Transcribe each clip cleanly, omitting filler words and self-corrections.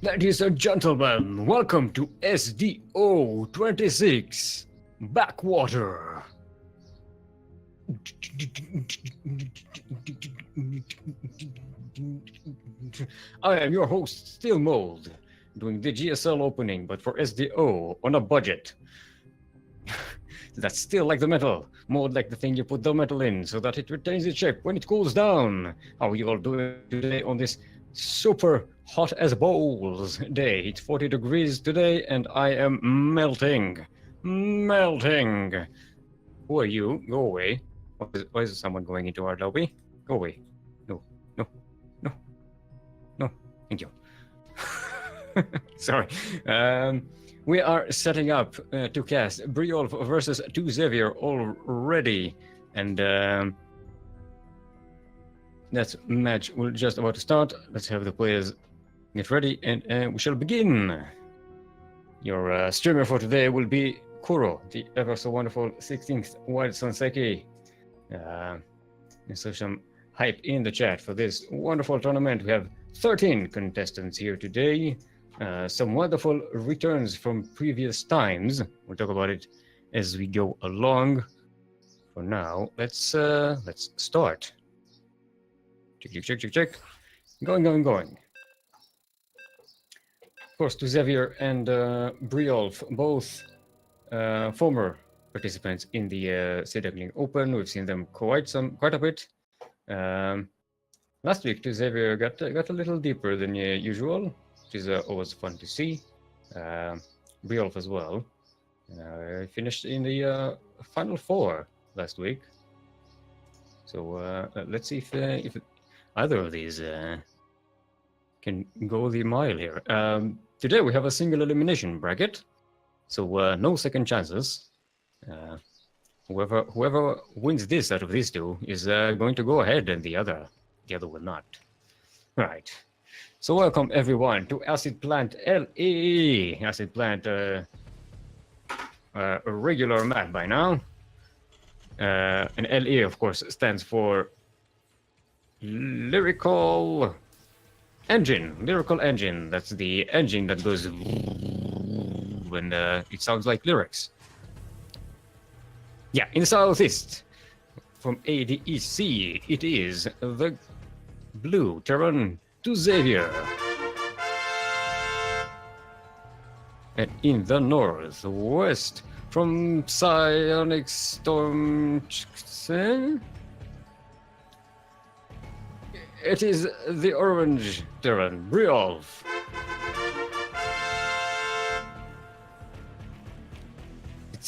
Ladies and gentlemen, welcome to SDO 26 Backwater. I am your host, Steelmold, doing the GSL opening, but for SDO on a budget. That's still like the metal, more like the thing you put the metal in so that it retains its shape when it cools down. How are you all doing today on this super hot as balls day? It's 40 degrees today and I am melting. Melting. Who are you? Go away. Why is someone going into our lobby? Go away. No, no, no, no. Thank you. Sorry. We are setting up to cast Briolf versus 2 Xavier already. And that match will just about to start. Let's have the players get ready and we shall begin. Your streamer for today will be Kuro, the ever so wonderful 16th Wild Sanseki. So some hype in the chat for this wonderful tournament. We have 13 contestants here today. Some wonderful returns from previous times. We'll talk about it as we go along. For now, let's start. Check. Going. Of course, to Xavier and Briolf, both former participants in the Sea Duckling Open. We've seen them quite a bit. Last week, to Xavier got a little deeper than usual, which is always fun to see. Briolf as well. Finished in the final 4 last week. So let's see if either of these can go the mile here. Today we have a single elimination bracket, so no second chances. Whoever wins this out of these two is going to go ahead, and the other will not. Right. So welcome everyone to Acid Plant LE. Acid Plant, a regular map by now. And LE, of course, stands for Lyrical Engine. Lyrical Engine. That's the engine that goes when it sounds like lyrics. Yeah, in the southeast, from ADEC, it is the blue Terran to Xavier. And in the northwest, from Psionic Storm, it is the orange Terran, Briolf.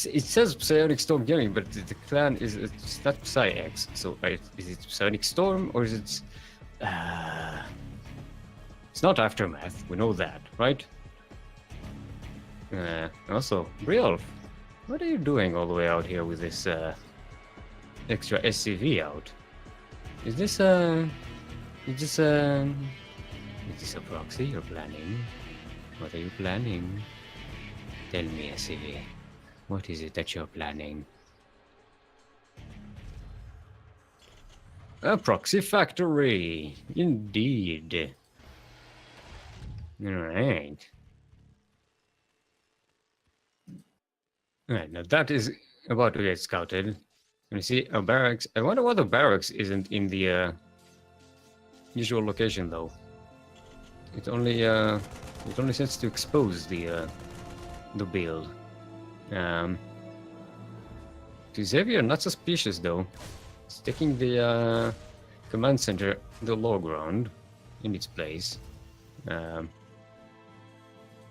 It says Psionic Storm Gaming, but the clan it's not PsyX. So is it Psionic Storm or is it? It's not Aftermath. We know that, right? Also, Briolf, what are you doing all the way out here with this extra SCV out? Is this a proxy you're planning? What are you planning? Tell me, SCV. What is it that you're planning? A proxy factory, indeed. All right. Alright, now that is about to get scouted. You see a barracks. I wonder why the barracks isn't in the usual location though. It only sets to expose the build. To Xavier, not suspicious though. Sticking the command center, the low ground, in its place.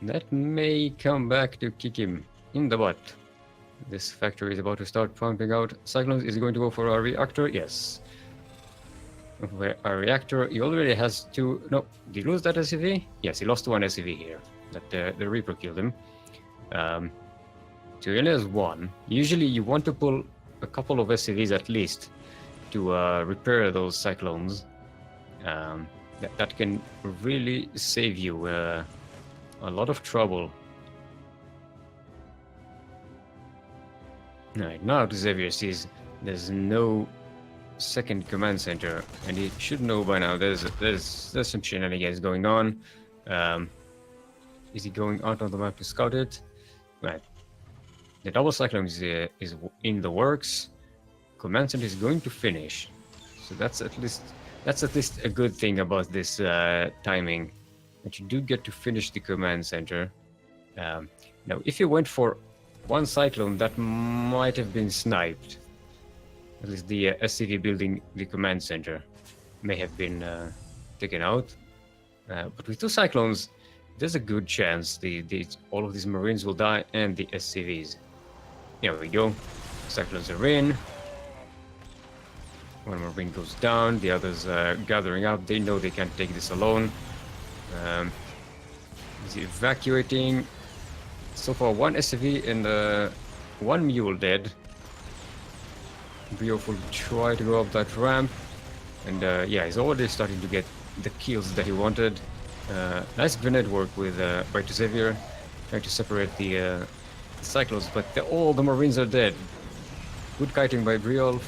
That may come back to kick him in the butt. This factory is about to start pumping out cyclones. Is he going to go for a reactor? Yes. A reactor. He already has 2. No, did he lose that SCV? Yes, he lost 1 SCV here. That the Reaper killed him. So he only has 1. Usually you want to pull a couple of SCVs at least to repair those cyclones. That can really save you a lot of trouble. Alright, now Xavier sees there's no second command center, and he should know by now there's some shenanigans going on. Is he going out on the map to scout it? Right. The double cyclone is in the works. Command center is going to finish. So that's at least a good thing about this timing. That you do get to finish the command center. Now, if you went for one cyclone, that might have been sniped. At least the SCV building the command center may have been taken out. But with two cyclones, there's a good chance all of these Marines will die and the SCVs. There we go. Cyclones are in. One Marine goes down, the others are gathering up. They know they can't take this alone. He's evacuating. So far, one SCV and one mule dead. Brioff will try to go up that ramp. And yeah, he's already starting to get the kills that he wanted. Nice grenade work with by Xavier, trying to separate the cyclones, but all the Marines are dead. Good kiting by Brioff,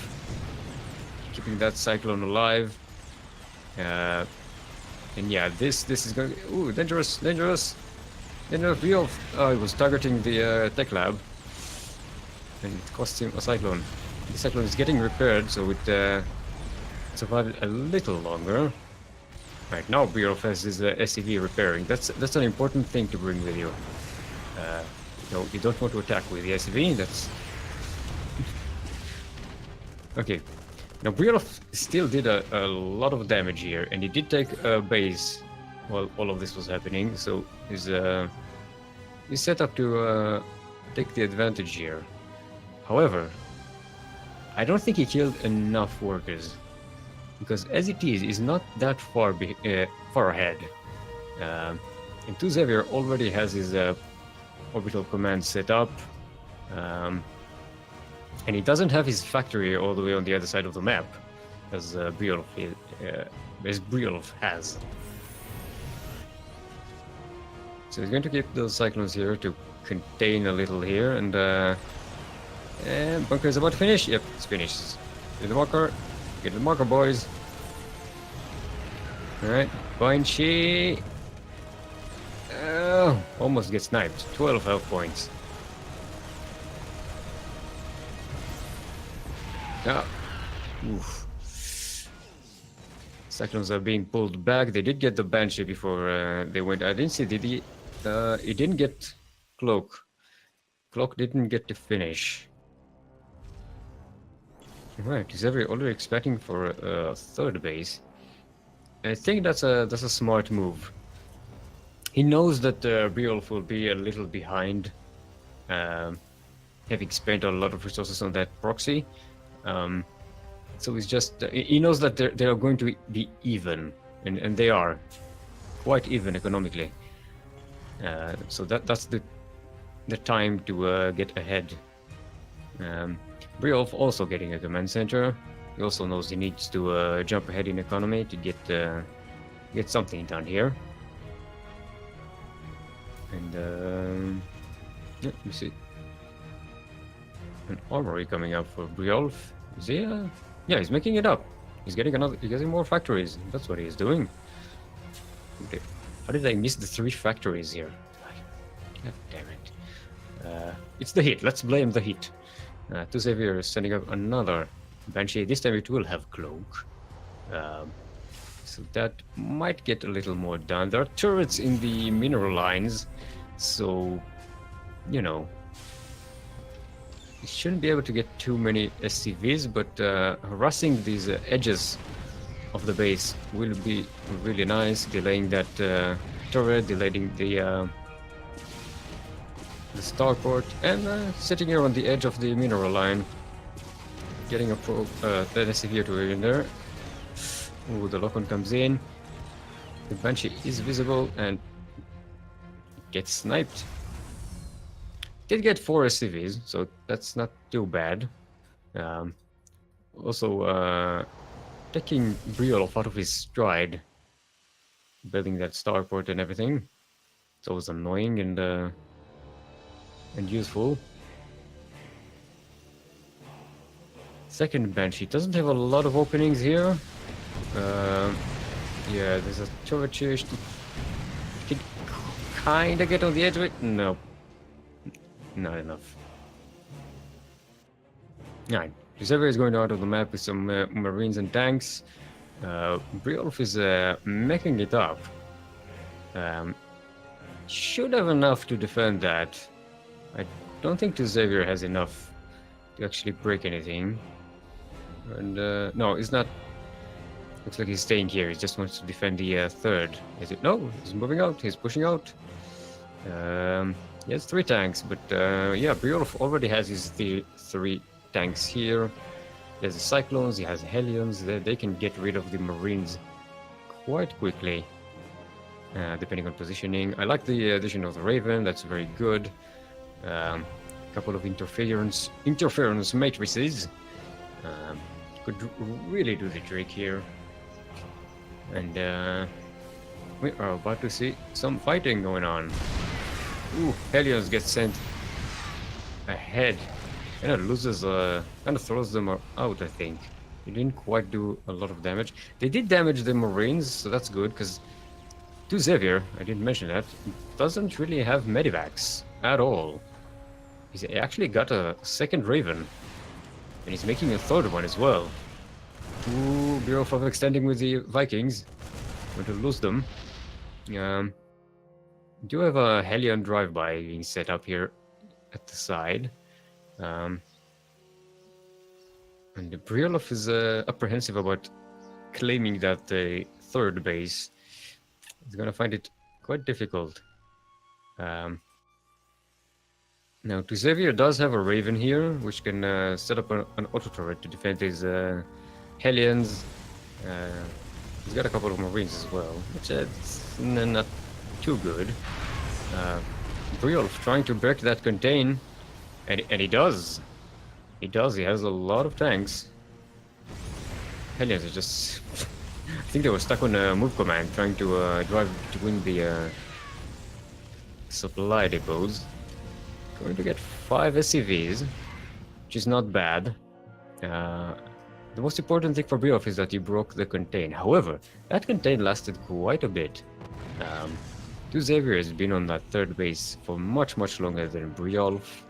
keeping that cyclone alive. And yeah, this is going. Ooh, dangerous! Brioff. Oh, he was targeting the tech lab, and it cost him a cyclone. The cyclone is getting repaired, so it survived a little longer. Right now, Brioff has his SCV repairing. That's an important thing to bring with you. No, you don't want to attack with the SCV. That's okay. Now Brioff still did a lot of damage here, and he did take a base while all of this was happening. So he's set up to take the advantage here. However, I don't think he killed enough workers. Because as it is, he's not that far ahead. And Xavier already has his orbital command set up. And he doesn't have his factory all the way on the other side of the map, as Brioff has. So he's going to keep those cyclones here to contain a little here, and bunker is about to finish. Yep, it's finished. Get the marker. Get the marker, boys. Alright, Banshee. Almost gets sniped. 12 health points. Ah. Oof. Cyclones are being pulled back. They did get the Banshee before they went. I didn't see, did he? He didn't get Cloak. Cloak didn't get to finish. Right, he's already expecting for a third base. I think that's a smart move. He knows that Brioff will be a little behind, having spent a lot of resources on that proxy. So he's just he knows that they are going to be even, and they are quite even economically. So that's the time to get ahead. Brioff also getting a command center. He also knows he needs to jump ahead in economy to get something done here. And yeah, let me see. An armory coming up for Brioff. Is he? Yeah, he's making it up. He's getting more factories. That's what he's doing. Okay. How did I miss the 3 factories here? God damn it. It's the heat. Let's blame the heat. Xavier is sending up another Banshee. This time it will have Cloak. So that might get a little more done. There are turrets in the mineral lines, so, you know, you shouldn't be able to get too many SCVs, but harassing these edges of the base will be really nice, delaying that turret, delaying the starport, and sitting here on the edge of the mineral line, getting a that SCV to in there. Ooh, the lock-on comes in. The Banshee is visible and gets sniped. Did get 4 SCVs, so that's not too bad. Also, taking Brioff out of his stride, building that starport and everything. It's always annoying and useful. Second Banshee doesn't have a lot of openings here. Yeah, there's a turret chase. He can kinda get on the edge of it. No, not enough. Alright, Giuseppe is going out of the map with some marines and tanks. Briolf is making it up. Should have enough to defend that. I don't think Xavier has enough to actually break anything. And no, he's not. Looks like he's staying here. He just wants to defend the third. Is it? No, he's moving out. He's pushing out. He has 3 tanks, but yeah, Briolf already has his 3 tanks here. He has the Cyclones, he has the Hellions. They can get rid of the Marines quite quickly, depending on positioning. I like the addition of the Raven. That's very good. Couple of interference matrices could really do the trick here. And we are about to see some fighting going on. Ooh, Hellions get sent ahead. Kind of loses, kind of throws them out, I think. They didn't quite do a lot of damage. They did damage the Marines, so that's good, because Xavier, I didn't mention that, doesn't really have medivacs at all. He's actually got a second Raven, and he's making a third one as well. Ooh, Bureau of extending with the Vikings. Going to lose them. Do have a Hellion drive-by being set up here at the side. And the Briolov is apprehensive about claiming that the third base. He's gonna find it quite difficult. Now, Xavier does have a Raven here, which can set up an auto turret to defend his Hellions. He's got a couple of Marines as well, which is not too good. Briolov trying to break that contain. And he does. He does. He has a lot of tanks. Hellions are just... I think they were stuck on a move command trying to drive to win the supply depots. Going to get 5 SCVs, which is not bad. The most important thing for Briolf is that he broke the contain. However, that contain lasted quite a bit. Xavier has been on that third base for much longer than Briolf.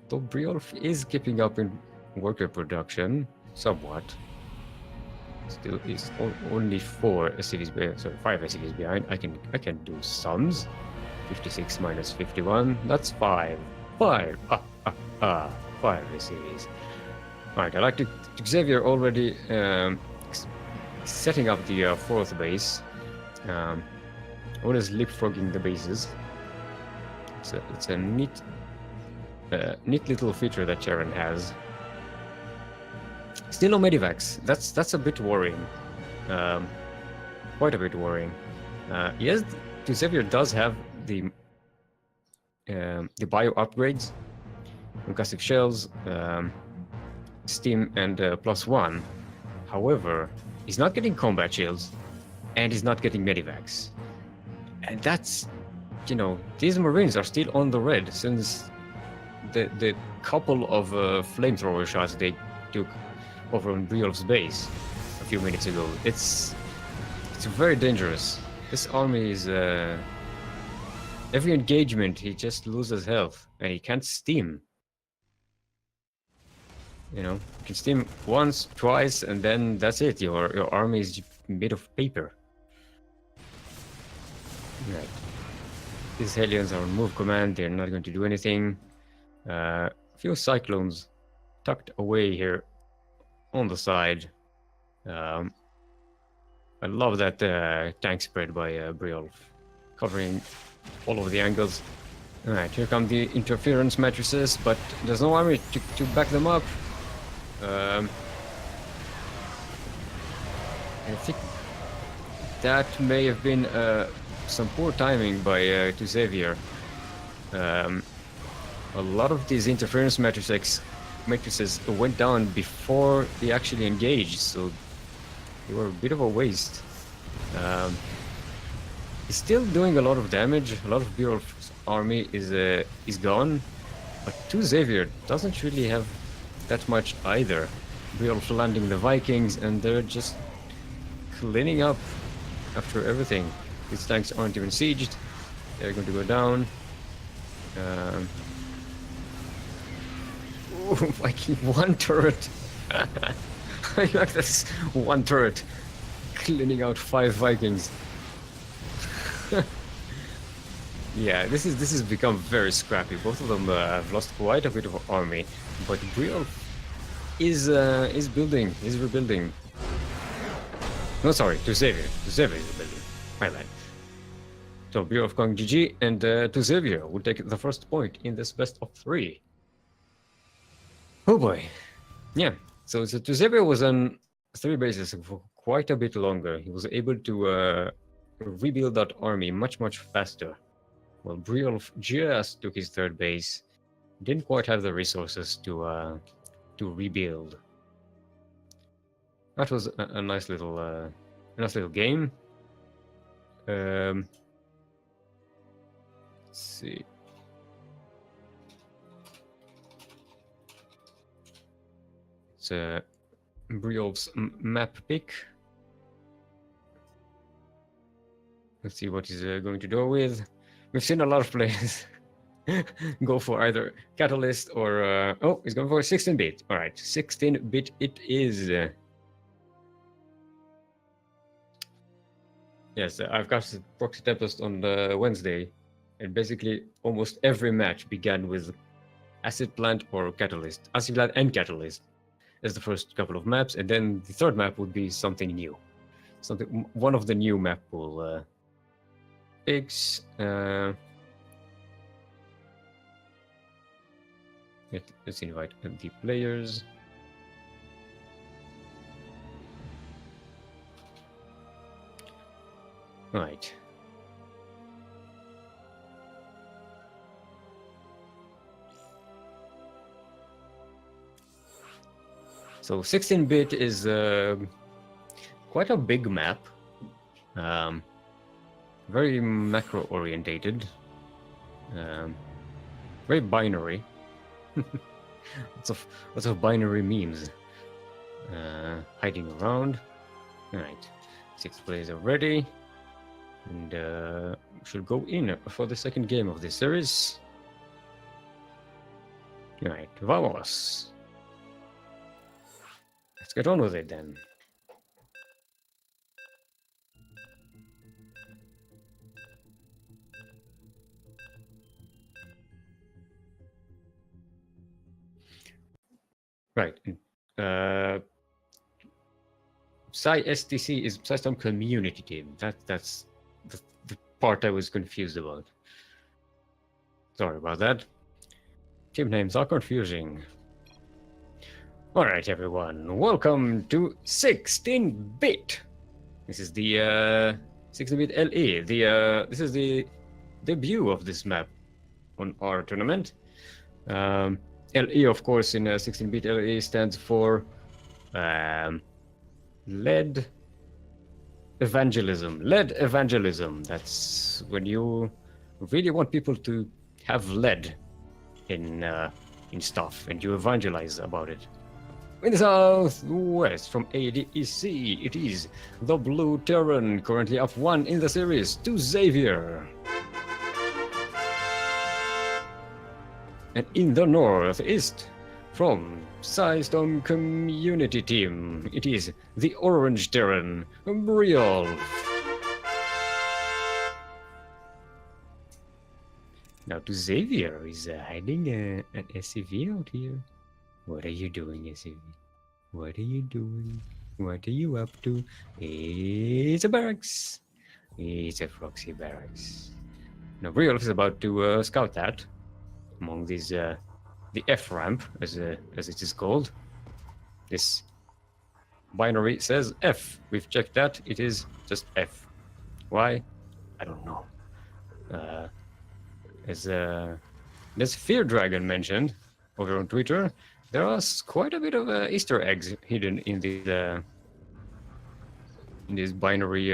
Though Briolf is keeping up in worker production, somewhat. Still is only 4 SCVs, sorry, 5 SCVs behind. I can do sums. 56 minus 51, that's 5. 5 SCVs. Alright, I like to Xavier already setting up the 4th base. Always leapfrogging the bases. It's a neat little feature that Charon has. Still no medivacs. That's a bit worrying. Quite a bit worrying. Yes, Xavier does have the bio upgrades, concussive shells, steam, and +1. However, he's not getting combat shields, and he's not getting medivacs, and that's, you know, these Marines are still on the red since the couple of flamethrower shots they took over on Briolf's base a few minutes ago. It's very dangerous. This army is every engagement he just loses health, and he can't steam. You know, you can steam once, twice, and then that's it. Your army is made of paper. Right. These Hellions are on move command. They're not going to do anything. A few Cyclones tucked away here on the side. I love that tank spread by Briolf, covering all of the angles. Alright, here come the interference matrices, but there's no army to back them up. I think that may have been some poor timing by Xavier. A lot of these interference matrices went down before they actually engaged, so they were a bit of a waste. He's still doing a lot of damage. A lot of Briolf's army is gone, but Xavier doesn't really have that much either. Briolf landing the Vikings, and they're just cleaning up after everything. These tanks aren't even sieged. They're going to go down. Oh, Viking, one turret. I like this one turret cleaning out 5 Vikings. Yeah, this has become very scrappy. Both of them have lost quite a bit of army, but Briolf is building, is rebuilding. No, sorry, to Xavier is rebuilding. My bad. So Briolf going GG, and to Xavier will take the first point in this best of 3. Oh boy, yeah. So to Xavier was on 3 bases for quite a bit longer. He was able to rebuild that army much faster. Well, Briolf just took his 3rd base. Didn't quite have the resources to rebuild. That was a nice little game. Let's see. It's Briolf's map pick. Let's see what he's going to do with. We've seen a lot of players go for either Catalyst or... oh, he's going for a 16-bit. All right, 16-bit it is. Yes, I've got Proxy Tempest on Wednesday, and basically almost every match began with Acid Plant or Catalyst. Acid Plant and Catalyst as the first couple of maps, and then the 3rd map would be something new. One of the new map pool picks. Let's invite the players. Right. So 16-bit is quite a big map. Very macro orientated. Very binary. lots of binary memes hiding around. All right, 6 players are ready, and should go in for the 2nd game of this series. All right, vamos. Let's get on with it then. Right. Psy STC is System Community Team. That's the part I was confused about. Sorry about that. Team names are confusing. All right, everyone. Welcome to 16-bit. This is the 16-bit LE. This is the debut of this map on our tournament. LE, of course, in 16-bit LE stands for lead evangelism. Lead evangelism. That's when you really want people to have lead in stuff, and you evangelize about it. In the southwest from ADEC, it is the Blue Terran, currently up 1 in the series to Xavier. And in the northeast, from System Community Team, it is the Orange Terran, Briolf. Now to Xavier is hiding an SCV out here. What are you doing, SCV? What are you doing? What are you up to? It's a barracks. It's a proxy barracks. Now Briolf is about to scout that among these, the F ramp, as it is called. This binary says F. We've checked that. It is just F. Why? I don't know. As Fear Dragon mentioned over on Twitter, there are quite a bit of Easter eggs hidden in these binary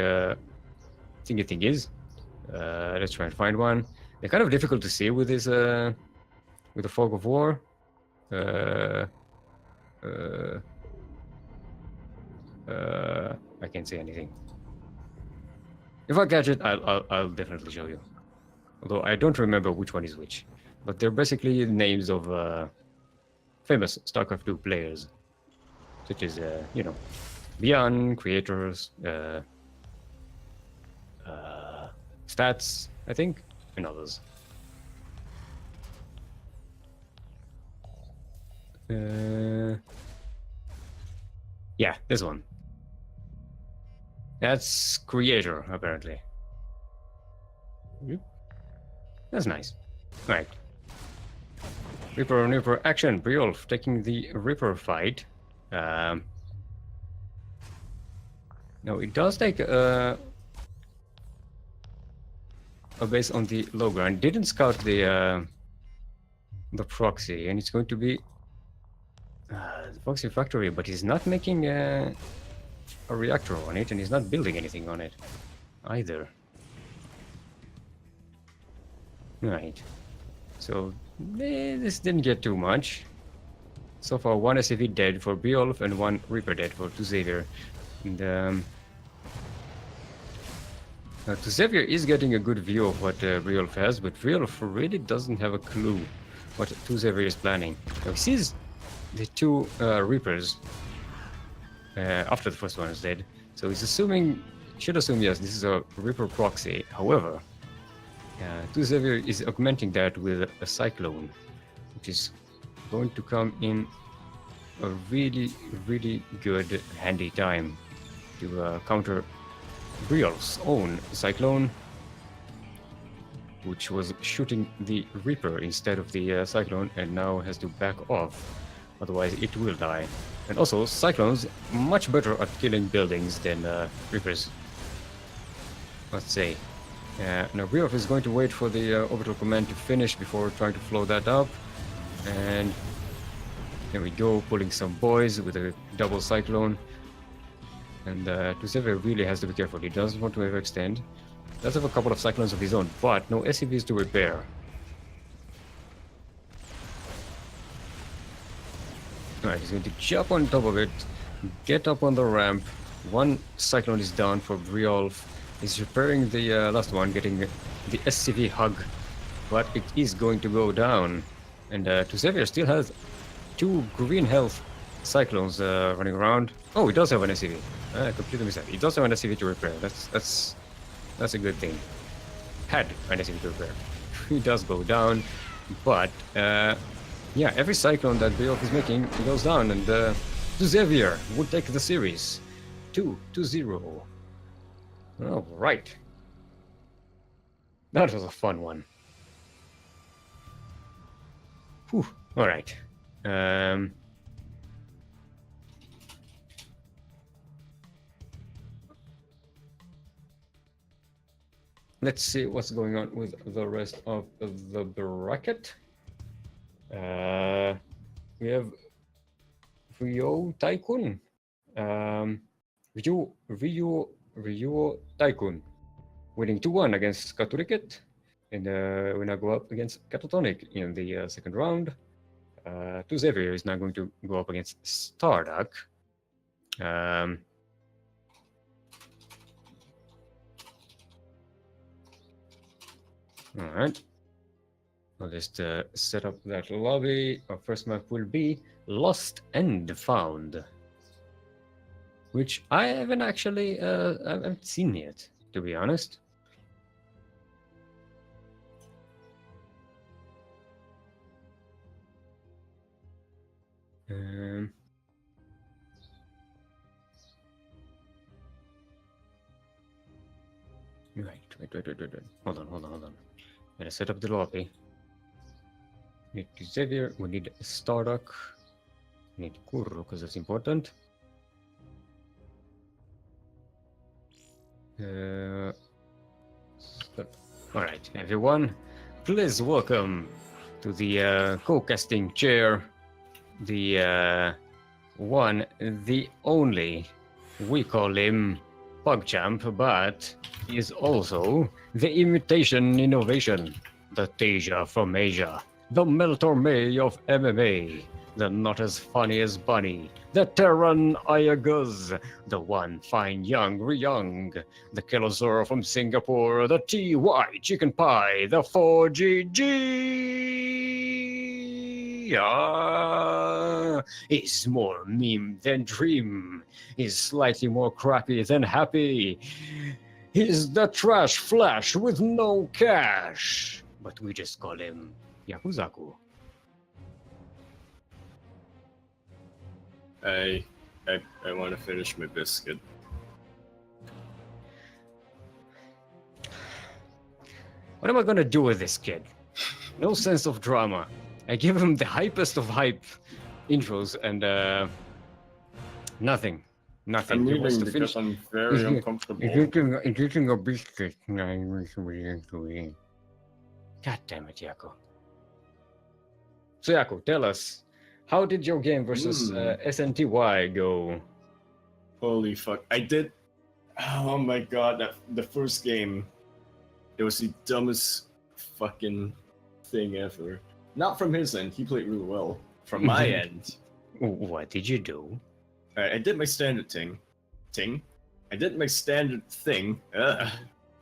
thingy-thingies. Let's try and find one. They're kind of difficult to see with this with the Fog of War. I can't say anything. If I catch it, I'll definitely show you. Although I don't remember which one is which. But they're basically names of famous StarCraft 2 players. Such as, Beyond, creators, stats, I think, and others. Yeah, this one. That's creator, apparently. That's nice. Right. Reaper, action. Briolf taking the Reaper fight. No, it does take a base on the low ground. Didn't scout the proxy, and it's going to be the proxy factory, but he's not making a reactor on it, and he's not building anything on it either. Right. So this didn't get too much. So far, one SCV dead for Briolf and one Reaper dead for Xavier. And Xavier is getting a good view of what Briolf has, but Briolf really doesn't have a clue what Xavier is planning. Now, he sees the two Reapers after the first one is dead, so he's should assume yes, this is a Reaper proxy. However, Xavier is augmenting that with a Cyclone, which is going to come in a really, really good, handy time to counter Briolf's own Cyclone, which was shooting the Reaper instead of the Cyclone, and now has to back off, otherwise it will die. And also, Cyclones much better at killing buildings than Reapers, let's say. Now Briolf is going to wait for the orbital command to finish before trying to flow that up, and there we go, pulling some boys with a double Cyclone. And Xavier really has to be careful. He doesn't want to overextend. Does have a couple of Cyclones of his own, but no SCVs to repair. Alright, he's going to jump on top of it, get up on the ramp. One Cyclone is down for Briolf. He's repairing the last one, getting the SCV hug, but it is going to go down. And Xavier still has two green health Cyclones running around. Oh, he does have an SCV. I completely missed that. He does have an SCV to repair. That's a good thing. Had an SCV to repair. He does go down, but yeah, every Cyclone that Briolf is making goes down, and Xavier would take the series 2-0. All right, that was a fun one. Whew. All right. Let's see what's going on with the rest of the bracket. We have Ryo Tycoon. Ryo Tycoon winning 2-1 against Katuriket. And we now go up against Catatonic in the second round. Xavier is now going to go up against Starduck. All right. I'll just set up that lobby. Our first map will be Lost and Found, which I haven't actually I haven't seen yet, to be honest. Wait. Hold on. Gonna set up the lobby. We need Xavier, we need Starduck, we need Kurro, because that's important. Alright, everyone, please welcome to the co-casting chair, the one, the only, we call him PugChamp, but he is also the imitation innovation, the Teja from Asia, the Meltor May of MMA, the not as funny as Bunny, the Terran Ayaguz, the one fine young Ryung, the Kelazor from Singapore, the TY Chicken Pie, the 4GG. He's more meme than dream. He's slightly more crappy than happy. He's the trash flash with no cash. But we just call him Yakuzaku. I want to finish my biscuit. What am I gonna do with this kid? No sense of drama. I give him the hypest of hype intros and nothing. Nothing. I'm He wants reading to because finish. I'm very uncomfortable. He's eating a biscuit. God damn it, Yaku. So Yaku, tell us, how did your game versus SNTY go? Holy fuck! I did. Oh my god! The first game, it was the dumbest fucking thing ever. Not from his end. He played really well. From my end, What did you do? I did my standard thing. I did my standard thing. I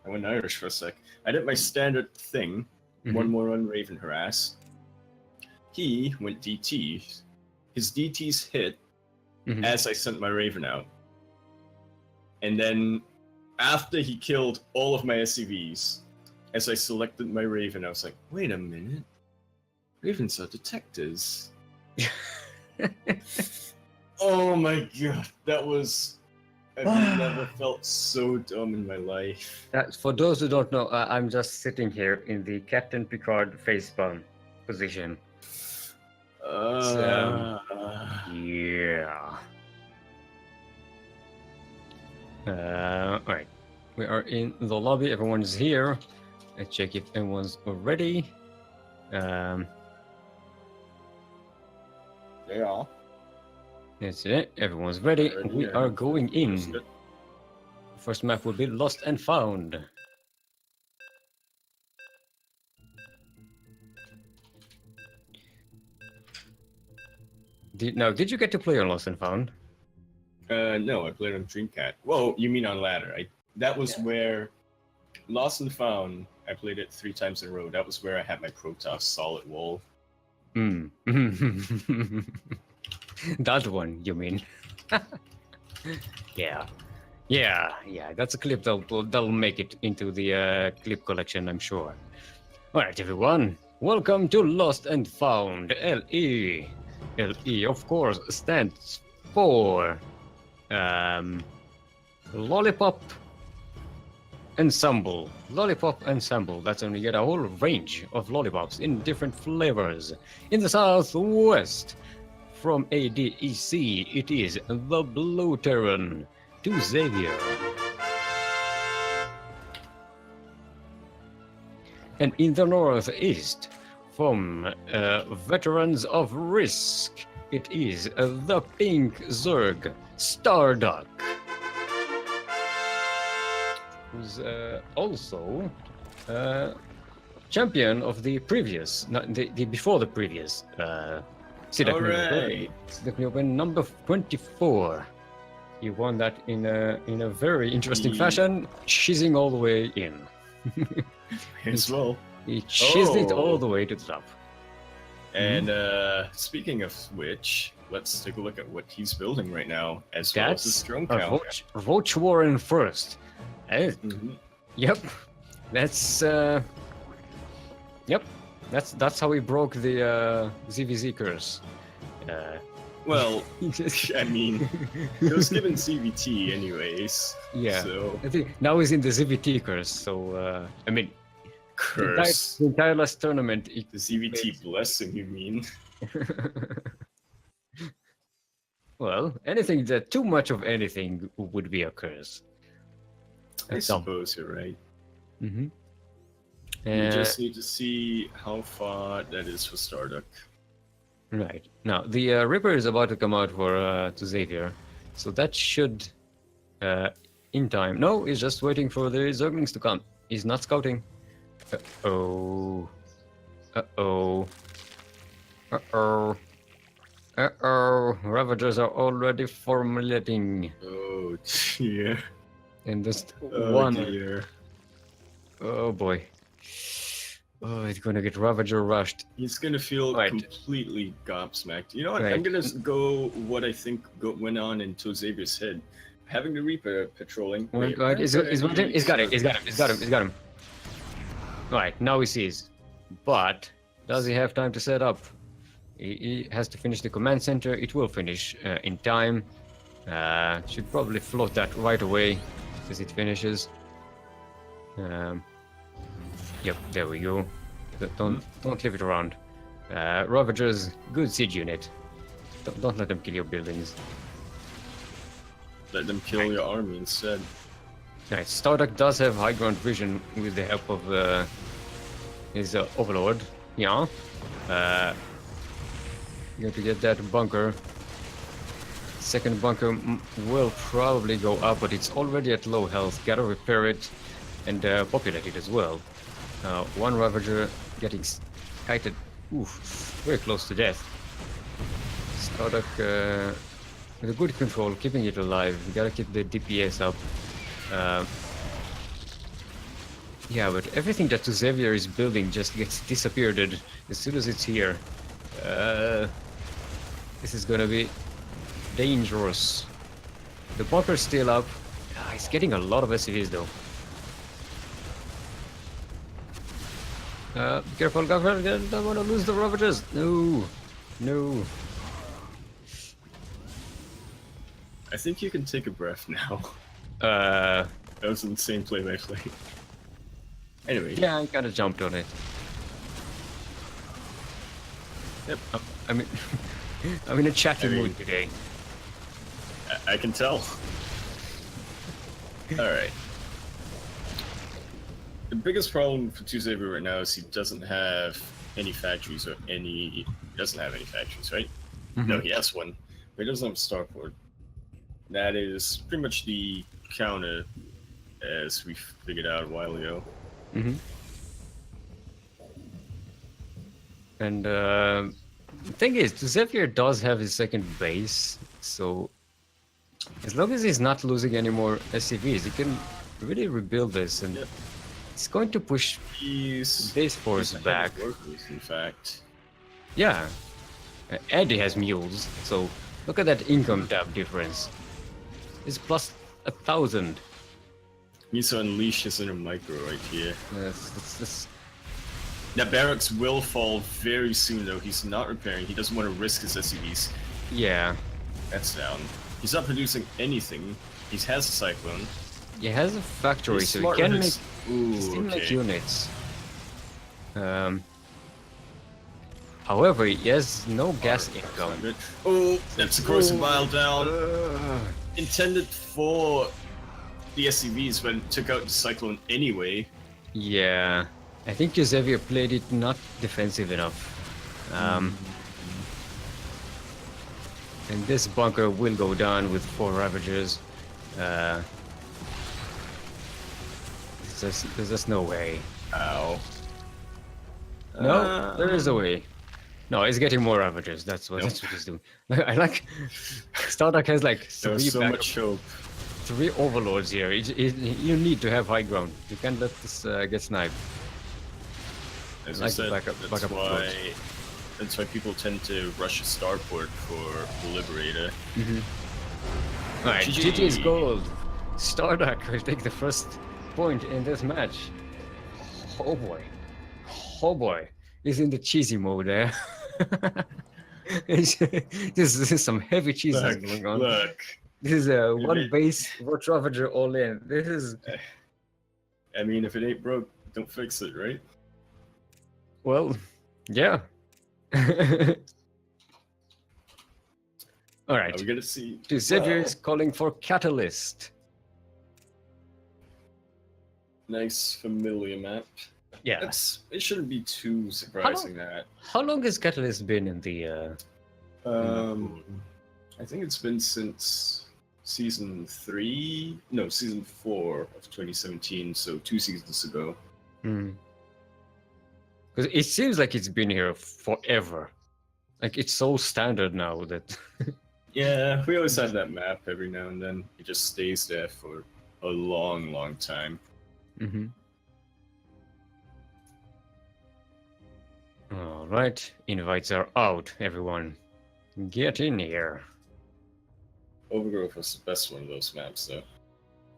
went Irish for a sec. I did my standard thing. One more on Raven harass. He went DT. His DTs hit as I sent my Raven out. And then after he killed all of my SCVs, as I selected my Raven, I was like, wait a minute. Ravens are detectors. Oh my god, that was... I've never felt so dumb in my life. For those who don't know, I'm just sitting here in the Captain Picard facepalm position. Yeah. Alright. We are in the lobby. Everyone's here. Let's check if everyone's ready. They are. That's it. Everyone's ready. We are going in. First map will be Lost and Found. Did you get to play on Lost and Found? No, I played on Dreamcat. Whoa, you mean on ladder? That was where Lost and Found. I played it 3 times in a row. That was where I had my Protoss solid wall. That one, you mean? Yeah. That's a clip that'll make it into the clip collection, I'm sure. All right, everyone. Welcome to Lost and Found. LE. LE, of course, stands for Lollipop Ensemble. Lollipop Ensemble. That's when you get a whole range of lollipops in different flavors. In the southwest, from ADEC, it is the Blue Terran to Xavier. And in the northeast, from Veterans of Risk, it is the Pink Zerg Starduck, who's also champion of the previous, the before the previous Sea Duckling Open number 24. He won that in a very interesting fashion, shizzing all the way in. As well. He shizzed it all the way to the top. And speaking of which, let's take a look at what he's building right now, as well as his drone count. Roach Warren first. Yep. That's that's how he broke the ZVZ curse. Well, I mean, it was given CVT anyways. Yeah. So I think now he's in the ZVT curse. So I mean, curse. The entire last tournament. The CVT blessing, you mean? Well, anything that too much of anything would be a curse. I suppose you're right. Mm-hmm. You just need to see how far that is for Starduck. Right. Now, the Ripper is about to come out for to Xavier, so that should, in time. No, he's just waiting for the Zerglings to come. He's not scouting. Uh-oh. Uh-oh. Uh-oh. Uh-oh, Ravagers are already formulating Oh dear. in just Oh one. dear. Oh boy. Oh, it's gonna get Ravager rushed. He's gonna feel Right. completely gobsmacked. You know what? Right. I'm gonna go what I think went on into Xavier's head. Having the Reaper patrolling. Right, Wait, he's got it, he's got him. Right, now he sees. But does he have time to set up? He has to finish the command center. It will finish in time. Should probably float that right away as it finishes. Yep, there we go. Don't leave it around. Ravagers, good siege unit. Don't let them kill your buildings. Let them kill your army instead. Nice. Starduck does have high ground vision with the help of his overlord. Yeah. You have to get that bunker. Second bunker will probably go up, but it's already at low health. Gotta repair it and populate it as well. One Ravager getting kited. Oof, very close to death. Starduck with a good control, keeping it alive. You gotta keep the DPS up. Yeah, but everything that Xavier is building just gets disappeared as soon as it's here. This is gonna be dangerous. The bunker's still up. He's getting a lot of SCVs though. Be careful, Governor. Don't want to lose the Ravagers. No. No. I think you can take a breath now. Uh, That was an insane play by play. Anyway. yeah, I kinda jumped on it. Yep. I mean, I'm in a chatty mood today. I can tell. Alright. The biggest problem for Xavier right now is he doesn't have any factories or any... He doesn't have any factories, right? Mhm. No, he has one, but he doesn't have a starport. That is pretty much the counter, as we figured out a while ago. Mm-hmm. And the thing is, Xavier does have his second base, so as long as he's not losing any more SCVs, he can really rebuild this, and Yep. it's going to push He's base force he's ahead back. of workers, in fact. Yeah, Eddie has mules, so look at that income tab difference. It's plus 1,000. He needs to unleash his inner micro right here. That's That barracks will fall very soon, though. He's not repairing. He doesn't want to risk his SCVs. yeah. That's down. He's not producing anything. He has a cyclone. He has a factory, He's so smart he can with make, his- Ooh, still make okay. units. However, he has no gas income. Oh, that's a corrosive mile down. Intended for the SCVs, but it took out the cyclone anyway. Yeah, I think Xavier played it not defensive enough. And this bunker will go down with 4 Ravagers. There's just no way. Ow. No, there is a way. No, he's getting more Ravagers. That's what he's doing. I like Starduck has like There was 3 so backup, much hope. 3 overlords here. You need to have high ground. You can't let this get sniped. As Like I said, backup approach. that's why people tend to rush a starport for the Liberator. Alright, GG. GG's gold. Starduck will take the first point in this match. Oh boy. Oh boy. He's in the cheesy mode there. This is some heavy cheese going on. Look. This is a one it- base Watch Ravager all in. This is I mean, if it ain't broke, don't fix it, right? well, yeah. All right. Are we gonna see? Xavier is calling for Catalyst. Nice familiar map. Yeah. It shouldn't be too surprising that. How long has Catalyst been in the? I think it's been since season 4 of 2017, so 2 seasons ago. Because it seems like it's been here forever. Like, it's so standard now that... Yeah, we always have that map every now and then. It just stays there for a long, long time. Mm-hmm. Alright, invites are out, everyone. Get in here. Overgrowth was the best one of those maps, though.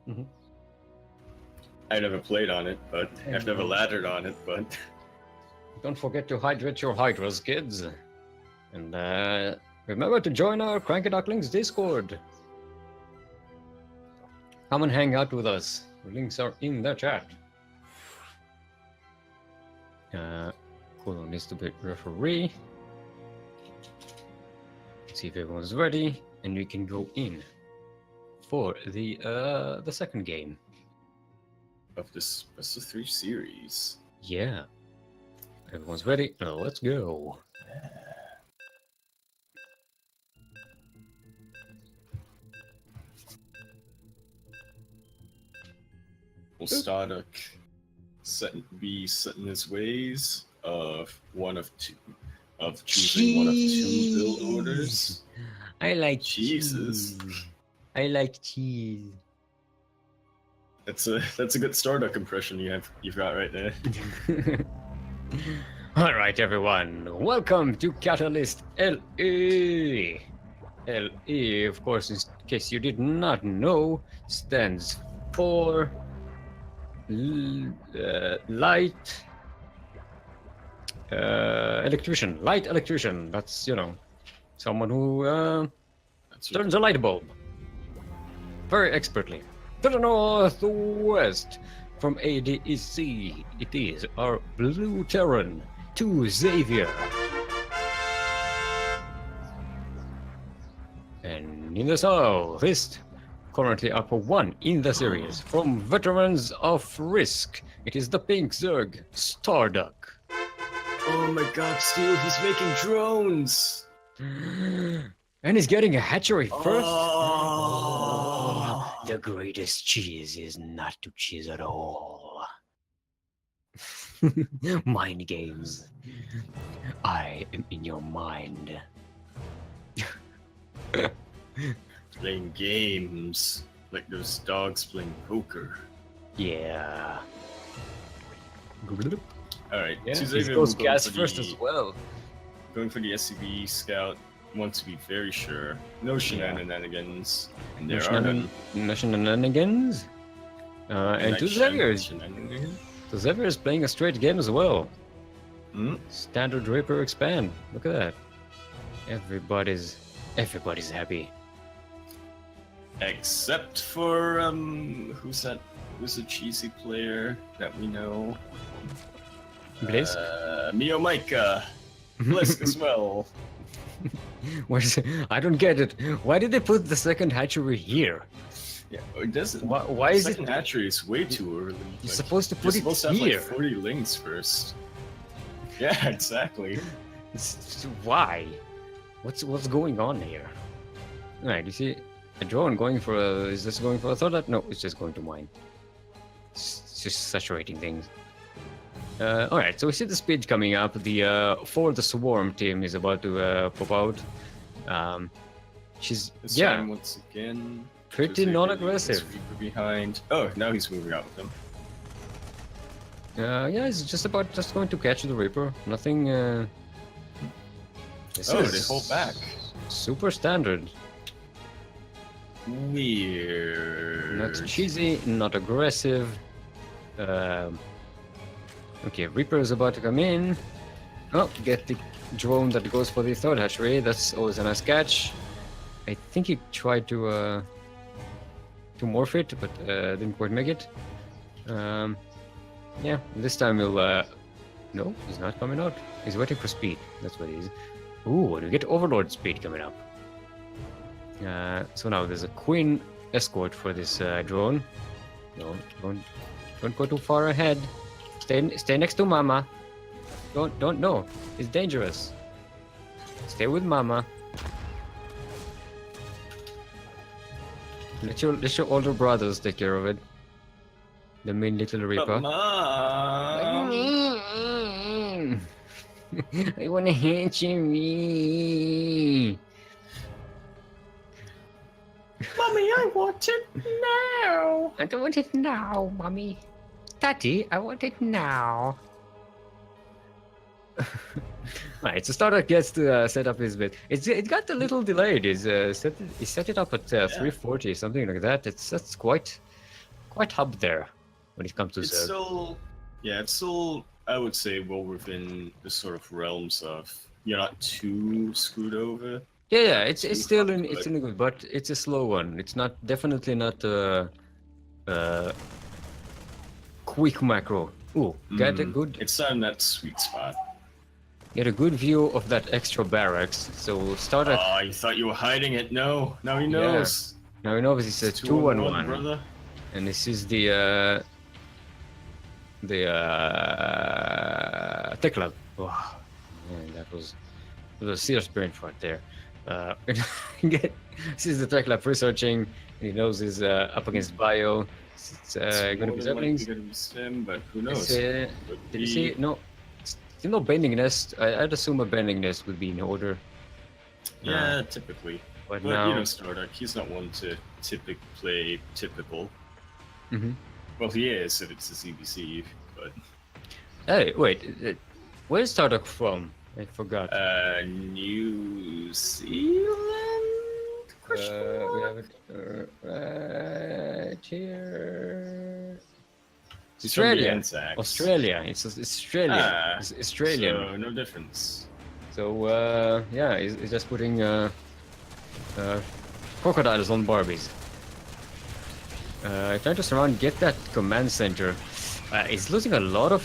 Mhm. I never played on it, but I've never laddered on it, but... Don't forget to hydrate your hydras, kids. And remember to join our CranKy Ducklings Discord. Come and hang out with us. The links are in the chat. Cool needs to be referee. See if everyone's ready, and we can go in for the second game of this best of 3 series. Yeah, everyone's ready. Now let's go. Will Starduck set in his ways of choosing one of 2 build orders? I like Jesus. cheese. I like cheese. That's a good Starduck impression you've got right there. All right, everyone. Welcome to Catalyst LE. LE, of course, in case you did not know, stands for light electrician. Light electrician. That's, you know, someone who turns a light bulb very expertly. To the northwest from ADEC, it is our Blue Terran to Xavier. And in the southeast, currently up 1 in the series, from Veterans of Risk, it is the Pink Zerg Starduck. Oh my god, Steel, he's making drones! And he's getting a hatchery first. Oh. The greatest cheese is not to cheese at all. Mind games. I am in your mind. Playing games like those dogs playing poker. Yeah. Alright, Yeah, so he Xavier goes will go gas for first the- as well. Going for the SCV scout, want to be very sure. No shenanigans. And there are none. No shenanigans. And to Xavier. Shenanigans? So Xavier is playing a straight game as well. Hmm? Standard Reaper expand. Look at that. Everybody's happy. Except for who's that? Who's a cheesy player that we know? Blaze? Mio Micah. Blisk as well. Where's I don't get it. Why did they put the second hatchery here? Yeah, it doesn't. Why the is second it? hatchery is way too early. You're Like, supposed to you're put supposed to it have here. like 40 links first. Yeah, exactly. Why? What's going on here? Alright, you see a drone going for a. Is this going for a third? No, it's just going to mine. It's just saturating things. Alright, so we see the speed coming up. The for the swarm team is about to pop out. She's This yeah, time once again. pretty Xavier non-aggressive. is Reaper behind. Oh, now he's moving out with them. Yeah, it's just going to catch the Reaper. Nothing. This Oh, is they hold back. Super standard. Weird. Not cheesy, not aggressive. Okay, Reaper is about to come in. Oh, get the drone that goes for the third hatchery. That's always a nice catch. I think he tried to morph it, but didn't quite make it. Yeah, this time he'll. No, he's not coming out. He's waiting for speed. That's what he is. Ooh, and we get Overlord speed coming up. So now there's a Queen escort for this drone. No, don't go too far ahead. Stay next to Mama. Don't no. It's dangerous. Stay with Mama. Let your older brothers take care of it. The mean little Reaper. But Mom. I wanna hit me. Mommy, I want it now. I don't want it now, mommy. Daddy, I want it now. Right, so Startup gets to set up his bit. It got a little delayed. He set it up at 340, something like that. That's quite up there when it comes to It's Zerg. still, yeah, it's still, I would say, well within the sort of realms of you're not too screwed over. Yeah, it's still in good, but it's a slow one. It's definitely not quick macro. Ooh, get a good. It's not in that sweet spot. Get a good view of that extra barracks. So start at. Oh, you thought you were hiding it? No, now he knows. Now he knows it's a 2-1-1, brother. and this is the Tech Lab. Oh, man, that was a serious brain fart there. This is the Tech Lab researching. He knows he's up against Bio. It's going to be Ducklings. But who knows? Did you see? No. Still no bending nest. I'd assume a bending nest would be in order. Yeah, typically. But now, now, Starduck, he's not one to play typical. Mhm. Well, he is if it's a CBC, but. Hey, wait. Where's Starduck from? I forgot. New Zealand? We have it right here. Australia. Australia. It's Australia. Ah, It's Australian. So no difference. So yeah, he's just putting crocodiles on Barbies. Trying to surround, get that command center. He's losing a lot of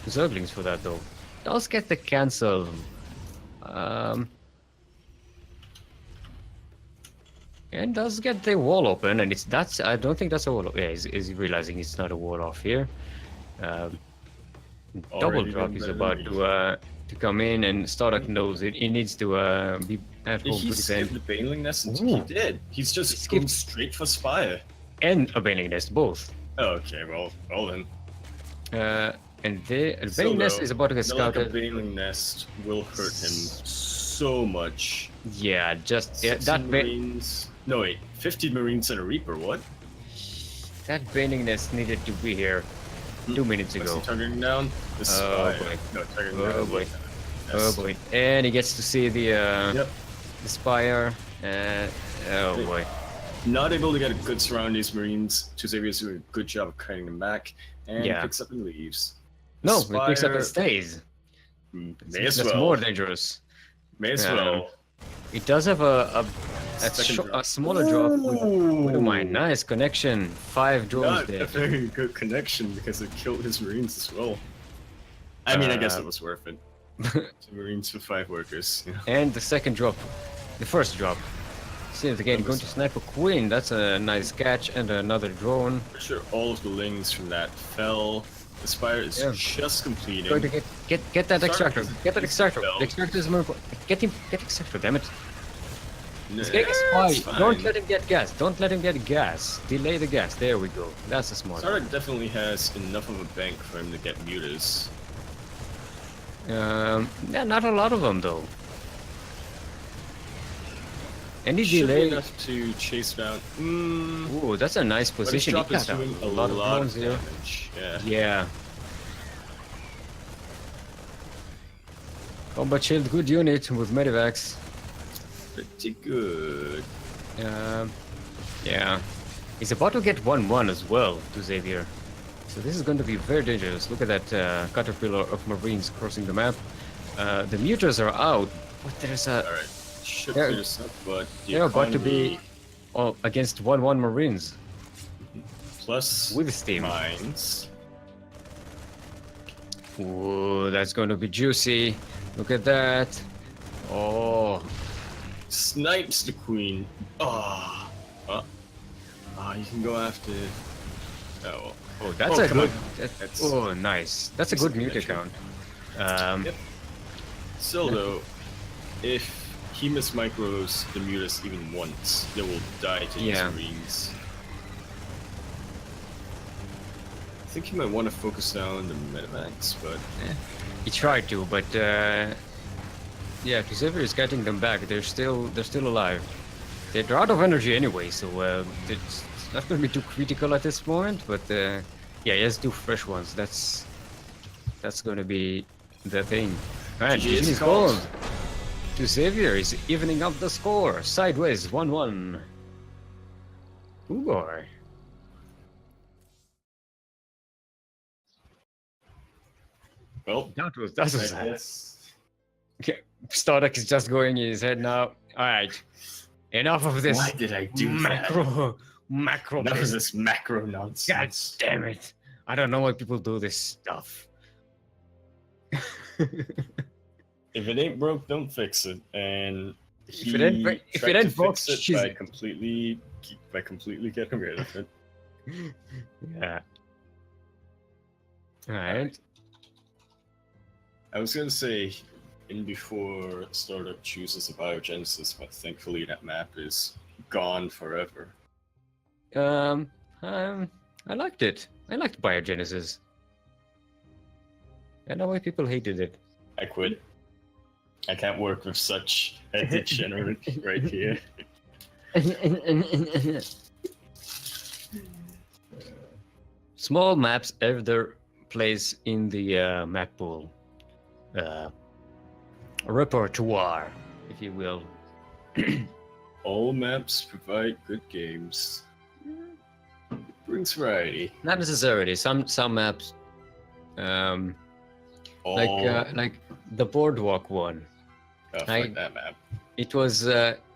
Zerglings for that though. Does get the cancel. And does get the wall open, and that's I don't think that's a wall. Yeah, he's realizing it's not a wall off here. Double drop is about to come in, and Starduck knows it. He needs to be at home to He skipped defend. the Baneling Nest. He did. He's just going straight for Spire. And a Bailing Nest, both. Oh, okay, well then. And the Bailing Nest is about to get scouted. A Baneling Nest will hurt him so much. Yeah, just that Marines. No wait, 50 Marines and a Reaper. What? That Bailing Nest needed to be here 2 minutes ago. What's he targeting down? The Spire. boy. No, targeting Oh down. boy. Yes. Oh boy. And he gets to see the Spire. Oh boy. Not able to get a good surround these Marines. Xavier's doing a good job of cutting them back, and picks up and leaves. No, he picks up and stays. May That's as well. more dangerous. May as well. It does have a smaller drop. With my nice connection. 5 drones Not there. a very good connection because it killed his Marines as well. I mean, I guess it was worth it. 2 Marines for 5 workers. You know. And the second drop. The first drop. See it again, going to snipe a queen. That's a nice catch, and another drone. For sure, all of the lings from that fell. The Spire is just completing. Going to get that extractor. Get that extractor. Fell. The extractor is more important. Get extractor, damn it. Nah, He's getting a spy. it's fine. Don't let him get gas. Don't let him get gas. Delay the gas. There we go. That's a smart one. Starduck definitely has enough of a bank for him to get mutas. Yeah, not a lot of them though. Any Should be delay? enough to chase down. Ooh, that's a nice But his position. drop He is got doing a lot of drones here. damage. Yeah. Yeah. Combat shield, good unit with medivacs. Pretty good. Yeah. He's about to get 1-1 as well to Xavier. So this is going to be very dangerous. Look at that caterpillar of Marines crossing the map. The muters are out, but there's a... Alright. Should They're- clear this up, but the They're about to be economy against 1-1 Marines plus with steam. mines. Ooh, that's going to be juicy. Look at that. Oh, Snipes the queen. You can go after. Oh, that's Oh, a come good. on. That's- Oh, nice. That's a good mute account. Yep. Still though, if he mismicros the mutas even once, they will die to his Yeah. Marines. think you might want to focus down the Medivacs, but He tried to, but yeah, Xavier is getting them back. They're still alive. They're out of energy anyway, so it's not going to be too critical at this moment. But yeah, he has 2 fresh ones. That's going to be the thing. And GG is is called. gold to Xavier. Is evening up the score. Sideways 1-1. Ooh boy. well, That was I sad. guess Okay, Starduck is just going in his head now. Alright. Enough of this why did I do macro that? Enough of this macro God nonsense. damn it. I don't know why people do this stuff. If it ain't broke, don't fix it. And If it ain't broke, fix it she's- by completely getting rid of it. Yeah. Alright. I was gonna say, in before Startup chooses a biogenesis, but thankfully that map is gone forever. I liked it. I liked Biogenesis. I know why people hated it. I quit. I can't work with such a degenerate right here. Small maps have their place in the map pool repertoire, if you will. All maps provide good games. Brings variety. Not necessarily. Some maps, All like the boardwalk one. fuck like- that map. It was.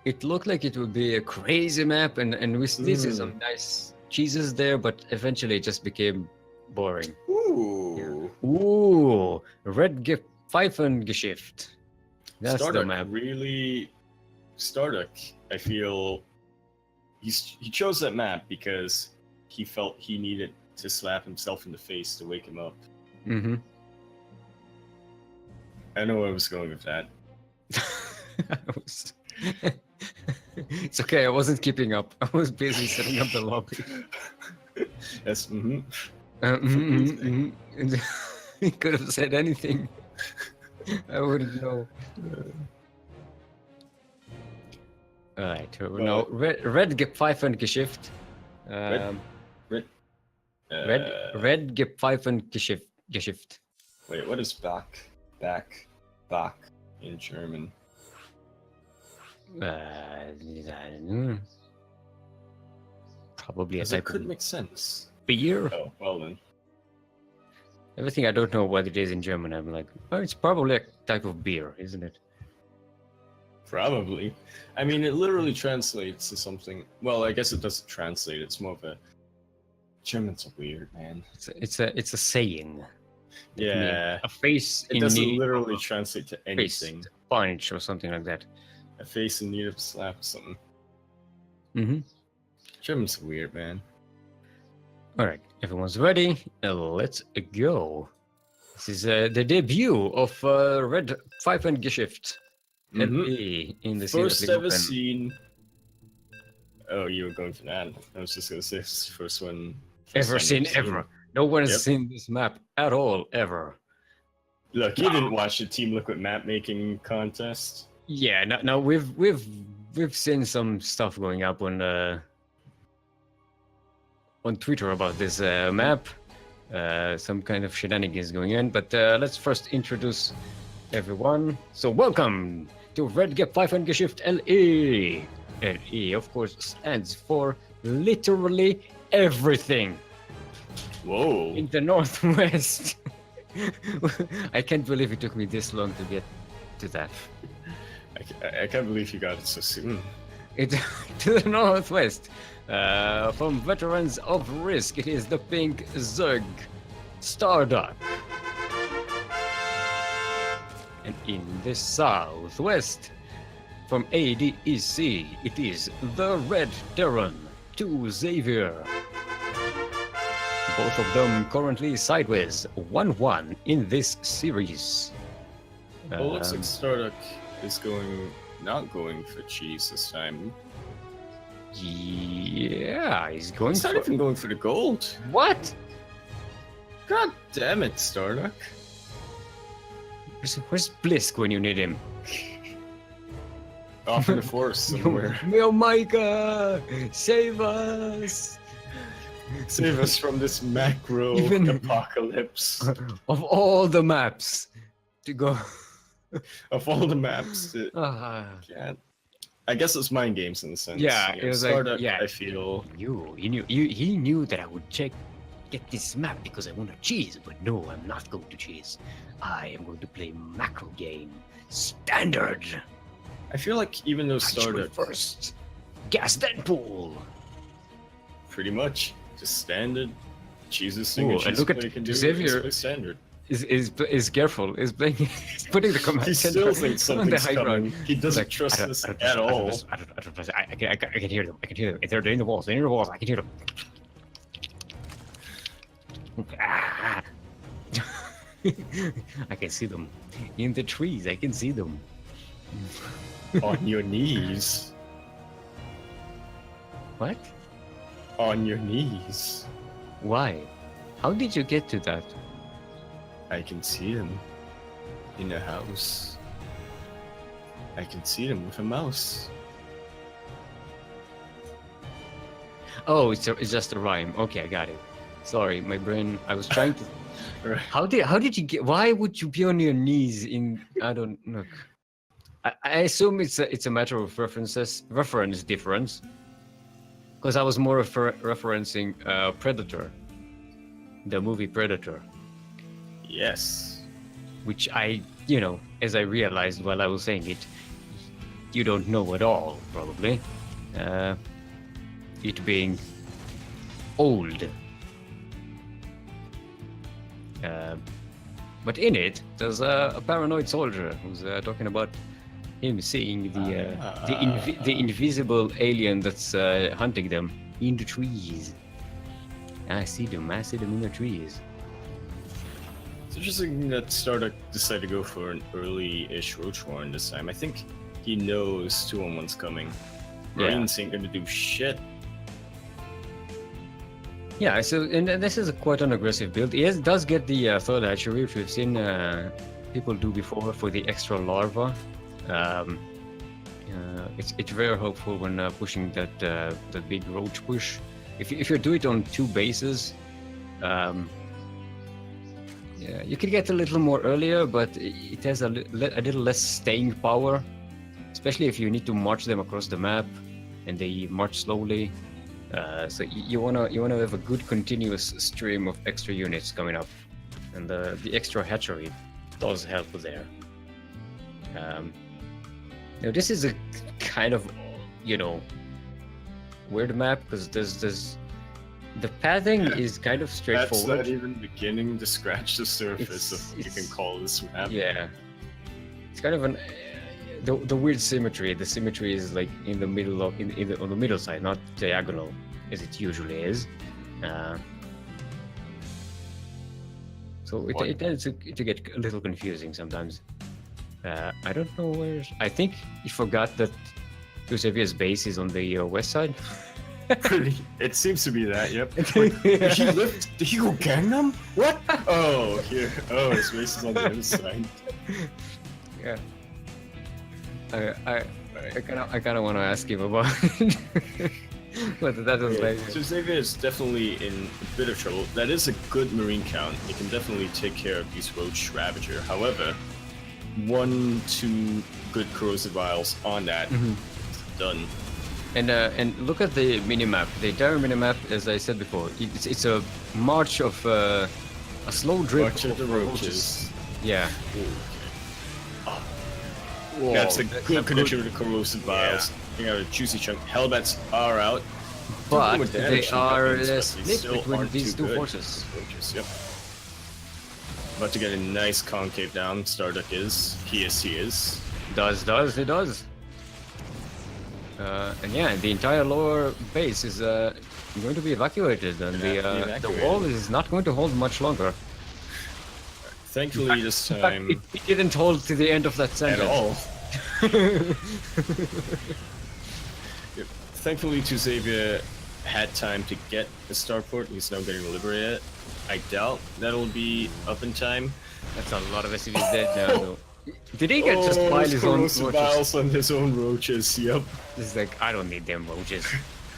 It looked like it would be a crazy map, and we did see some nice cheeses there, but eventually it just became boring. Ooh. Ooh, Red Pfeifengeschicht. That's the Starduck map. really. Starduck, I feel. He chose that map because he felt he needed to slap himself in the face to wake him up. Mm-hmm. I know where I was going with that. It's okay. I wasn't keeping up. I was busy setting up the lobby. Yes. Mm-hmm. He could have said anything. I wouldn't know. Alright, no, Red Pfeifengeschicht. Red Pfeifengeschicht. Wait, what is back in German? Probably a Because it type could of make sense. beer. Oh, well then. Everything I don't know what it is in German, I'm like, oh, it's probably a type of beer, isn't it? Probably. I mean, it literally translates to something. Well, I guess it doesn't translate. It's more of a. Germans are weird, man. It's a saying. Yeah. A face It in doesn't need literally of translate to a face anything. punch or something like that. A face in need of a slap or something. Mm-hmm. Germans are weird, man. All right, everyone's ready. Let's go. This is the debut of Red Pfeifengeschicht LE in the Sea First Duckling ever Open. seen. Oh, you were going for that. I was just gonna say it's the first one. Ever seen ever. No one has Yep. seen this map at all ever. Look, you didn't watch the Team Liquid map making contest. Yeah, no, we've seen some stuff going up on Twitter about this map. Some kind of shenanigans going on, but let's first introduce everyone. So welcome to Red Pfeifengeschicht LE. LE, of course, stands for literally everything Whoa. in the Northwest. I can't believe it took me this long to get to that. I can't believe you got it so soon. It to the Northwest. From Veterans of Risk, it is the Pink Zerg Starduck. And in the Southwest, from ADEC, it is the Red Terran to Xavier. Both of them currently sideways, 1-1 in this series. Well, it looks like Starduck is not going for cheese this time. Yeah, he's going He's not for even going for the gold. what? God damn it, Starduck. Where's Blisk when you need him? Off in the forest somewhere. Yo, Micah! Save us! Save us from this macro Even- apocalypse. Of all the maps to go. Of all the maps, Ah. can't. I guess it's mind games in a sense. Yeah, You it was Starduck, like, yeah. I feel. He knew that I would get this map because I want to cheese, but no, I'm not going to cheese. I am going to play macro game standard. I feel like even though Starduck, first, gas Deadpool. pretty much just standard, cheeses thing Ooh, and and cheese look at play can do Xavier- is play standard. Is careful. Is playing. He's putting the command He center still thinks on the something's high coming. ground. He doesn't Like, trust I don't- this I don't at trust- I don't all. trust- I don't trust- I can hear them. I can hear them. They're in the walls. They're in the walls. I can hear them. Ah. I can see them in the trees. I can see them. On your knees. What? On your knees. Why? How did you get to that? I can see them in a house. I can see them with a mouse. Oh, it's just a rhyme. Okay, I got it. Sorry, my brain. I was trying to. Right. How did you get? Why would you be on your knees in? I don't look. I assume it's a matter of reference difference. Because I was more referencing Predator, the movie Predator, Yes. which as I realized while I was saying it, you don't know at all, probably. It being old. But in it, there's a paranoid soldier who's talking about him seeing the invisible alien that's hunting them in the trees. I see them in the trees. It's interesting that Starduck decided to go for an early-ish Roach Warren this time. I think he knows 2-on-1's coming. Yeah. Marines ain't gonna do shit. Yeah, so and this is quite an aggressive build. It does get the third hatchery, which we've seen people do before for the extra larva. It's very helpful when pushing that big roach push. If you do it on 2 bases, you could get a little more earlier, but it has a little less staying power, especially if you need to march them across the map, and they march slowly. So you wanna have a good continuous stream of extra units coming up, and the extra hatchery does help there. Now this is a kind of weird map because there's the pathing is kind of That's straightforward. not even beginning to scratch the surface of what you It's- can call this map. Yeah, it's kind of the weird symmetry. The symmetry is like in the middle of on the middle side, not diagonal as it usually is. So it tends to get a little confusing sometimes. I don't know where. I think he forgot that Eusebius' base is on the west side. It seems to be that, yep. Did he go Gangnam? What? Oh, here. Oh, his base is on the other side. Yeah. I kind of want to ask him about it. But that was like. So Xavier is definitely in a bit of trouble. That is a good marine count. It can definitely take care of these Roach Ravager. However, 1-2 good corrosive vials on that. Done. And look at the minimap. The entire minimap, as I said before, it's a march of a slow drip March of the roaches. Yeah. Whoa, That's a good connection with the corrosive vials. You got a juicy chunk. Hellbats are out. But Doing they damage to are Ducklings, but they split still between aren't these too two good. forces. Roaches, yep. About to get a nice concave down. Starduck is. He is. It does. And yeah, the entire lower base is going to be evacuated, and the wall is not going to hold much longer. Thankfully, this In fact, time it didn't hold to the end of that at sentence. all. Thankfully to Xavier, had time to get a starport. He's now getting liberated. I doubt that'll be up in time. That's a lot of SCVs dead now, though. Did he get just pile his own roaches? Vials on his own roaches, yep. This is like, I don't need them roaches.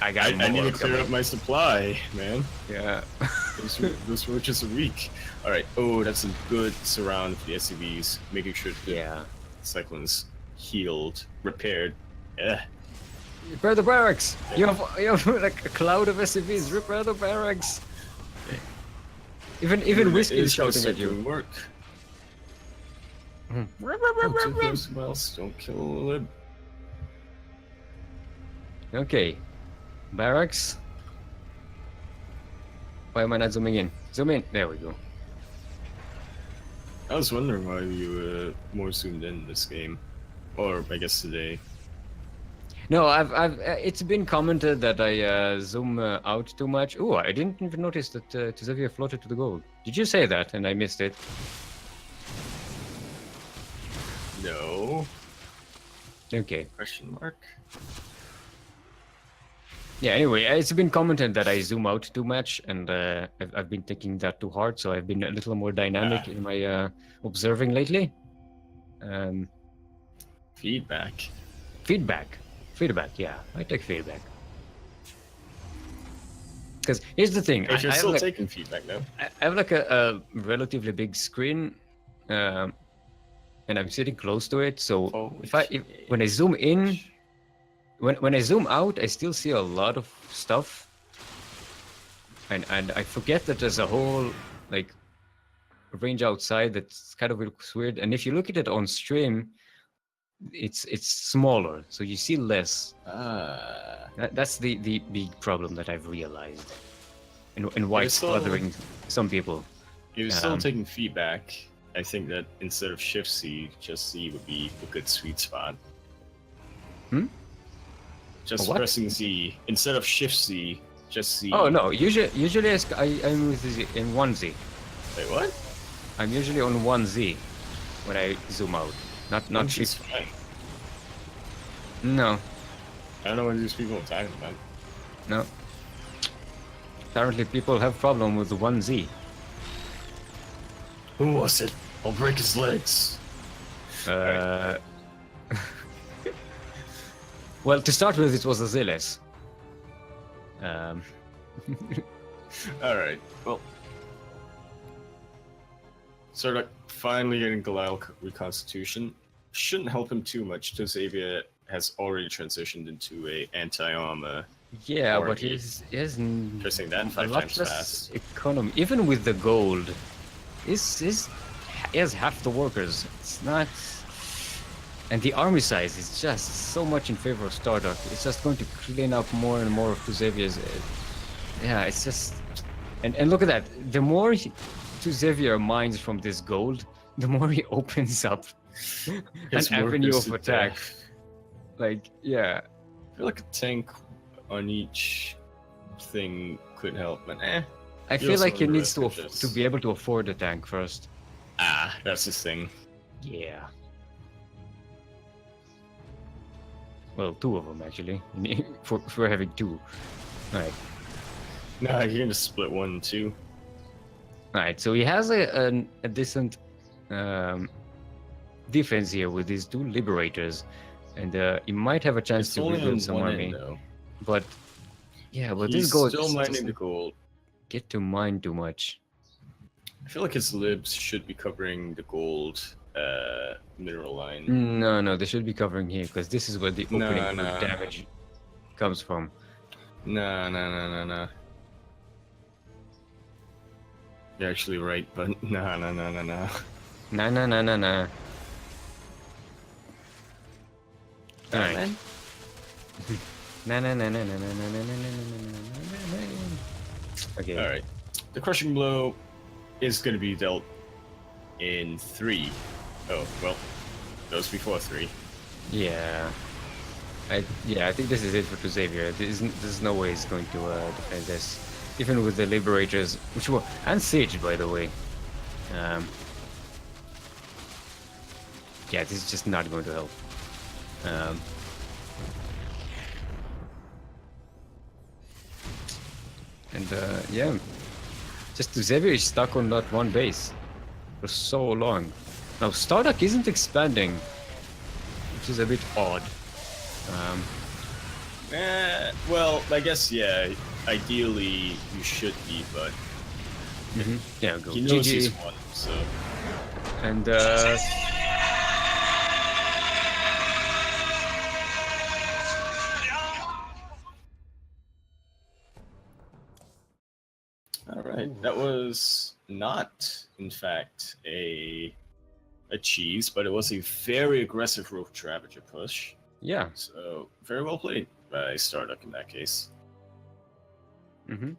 I got I need to clear up my supply, man. Yeah. those roaches are weak. Alright, oh, that's a good surround for the SCVs. Making sure the Cyclone's healed, repaired. Yeah. Repair the barracks! You have like a cloud of SCVs, repair the barracks! Even Whiskey is shouting at you. Work. Don't kill the lib. Okay. Barracks. Why am I not zooming in? Zoom in. There we go. I was wondering why you were more zoomed in this game. Or, I guess today. No, it's been commented that I zoom out too much. Oh, I didn't even notice that Xavier floated to the goal. Did you say that and I missed it? No. Okay. Question mark? Yeah, anyway, it's been commented that I zoom out too much, and I've been taking that too hard, so I've been a little more dynamic in my observing lately. Feedback. Feedback, yeah. I take feedback. Because here's the thing. If you're I still have taking feedback, though. I have like a relatively big screen, and I'm sitting close to it, so when I zoom in, when I zoom out, I still see a lot of stuff, and I forget that there's a whole like range outside that kind of looks weird. And if you look at it on stream, it's smaller, so you see less. That's the big problem that I've realized, and why it's bothering some people. If you're still taking feedback, I think that instead of Shift C, just C would be a good sweet spot. Just pressing Z instead of Shift C, just C. Oh no! Usually I'm with Z, in 1Z. Wait, what? I'm usually on 1Z when I zoom out, not Shift. Fine. No. I don't know what these people are talking about. No. Apparently, people have problem with 1Z. Who was it? I'll break his legs. Right. Well, to start with, it was a Ziles. Alright, well. Sort of finally getting Galil reconstitution. Shouldn't help him too much. Xavier has already transitioned into a anti-armor. Yeah, but he has pressing that 5 times fast. Economy. Even with the gold, he has half the workers. It's not. And the army size is just so much in favor of Stardock. It's just going to clean up more and more of Xavier's. Yeah, it's just. And look at that. The more Xavier mines from this gold, the more he opens up an avenue of attack. Like, yeah. I feel like a tank on each thing could help, but I feel like he needs to be able to afford a tank first. That's his thing. Yeah. Well, 2 of them actually. for having 2. Alright. Nah, you're gonna split 1 and 2. Alright, so he has a decent defense here with these 2 liberators, and he might have a chance to rebuild some army. But yeah, but he's this gold still mining the gold. Get to mine too much. I feel like his libs should be covering the gold mineral line. No, they should be covering here because this is where the opening damage comes from. No. You're actually right, but no. No. Alright. No. Okay. Alright. The crushing blow is going to be dealt in 3. Oh, well, that was before 3. Yeah. I think this is it for Xavier. There's no way he's going to defend this. Even with the Liberators, which were... And Siege, by the way. Yeah, this is just not going to help. And yeah, just Xavier is stuck on that one base for so long. Now Starduck isn't expanding, which is a bit odd. Well, I guess, yeah, ideally you should be, but Yeah, go he knows GG. he's won, so... And Alright, that was not, in fact, a cheese, but it was a very aggressive rogue Ravager push. yeah. So, very well played by Starduck in that case. Mm-hmm.